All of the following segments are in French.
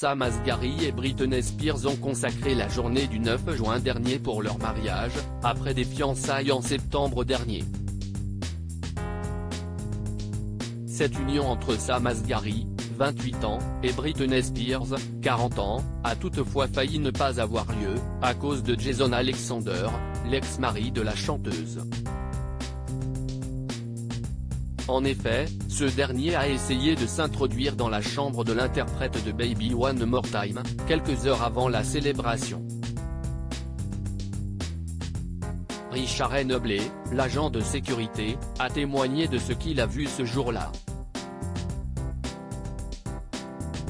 Sam Asghari et Britney Spears ont consacré la journée du 9 juin dernier pour leur mariage, après des fiançailles en septembre dernier. Cette union entre Sam Asghari, 28 ans, et Britney Spears, 40 ans, a toutefois failli ne pas avoir lieu, à cause de Jason Alexander, l'ex-mari de la chanteuse. En effet, ce dernier a essayé de s'introduire dans la chambre de l'interprète de Baby One More Time, quelques heures avant la célébration. Richard Hennebley, l'agent de sécurité, a témoigné de ce qu'il a vu ce jour-là.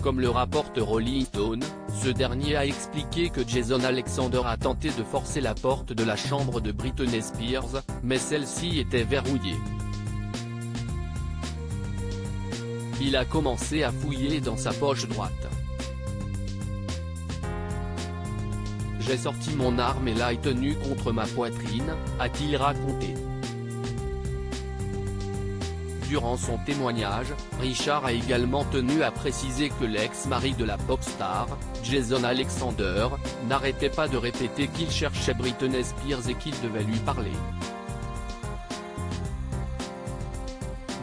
Comme le rapporte Rolling Stone, ce dernier a expliqué que Jason Alexander a tenté de forcer la porte de la chambre de Britney Spears, mais celle-ci était verrouillée. Il a commencé à fouiller dans sa poche droite. J'ai sorti mon arme et l'ai tenue contre ma poitrine, a-t-il raconté. Durant son témoignage, Richard a également tenu à préciser que l'ex-mari de la pop star, Jason Alexander, n'arrêtait pas de répéter qu'il cherchait Britney Spears et qu'il devait lui parler.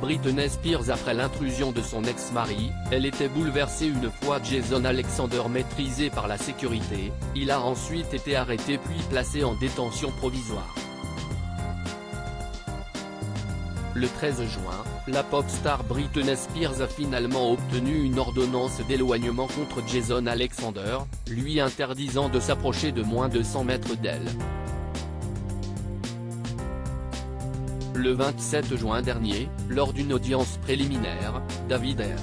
Britney Spears. Après l'intrusion de son ex-mari, elle était bouleversée une fois Jason Alexander maîtrisé par la sécurité, il a ensuite été arrêté puis placé en détention provisoire. Le 13 juin, la pop star Britney Spears a finalement obtenu une ordonnance d'éloignement contre Jason Alexander, lui interdisant de s'approcher de moins de 100 mètres d'elle. Le 27 juin dernier, lors d'une audience préliminaire, David R.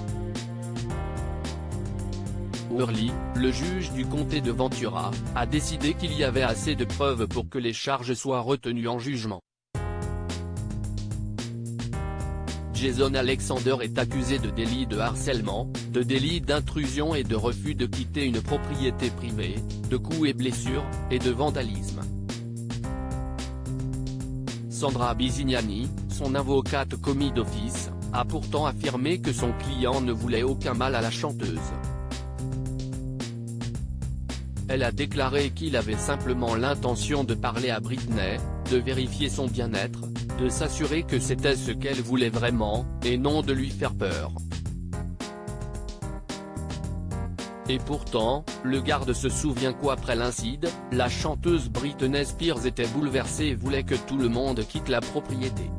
Worley, le juge du comté de Ventura, a décidé qu'il y avait assez de preuves pour que les charges soient retenues en jugement. Jason Alexander est accusé de délit de harcèlement, de délit d'intrusion et de refus de quitter une propriété privée, de coups et blessures, et de vandalisme. Sandra Bisignani, son avocate commis d'office, a pourtant affirmé que son client ne voulait aucun mal à la chanteuse. Elle a déclaré qu'il avait simplement l'intention de parler à Britney, de vérifier son bien-être, de s'assurer que c'était ce qu'elle voulait vraiment, et non de lui faire peur. Et pourtant, le garde se souvient qu'après l'incident, la chanteuse Britney Spears était bouleversée et voulait que tout le monde quitte la propriété.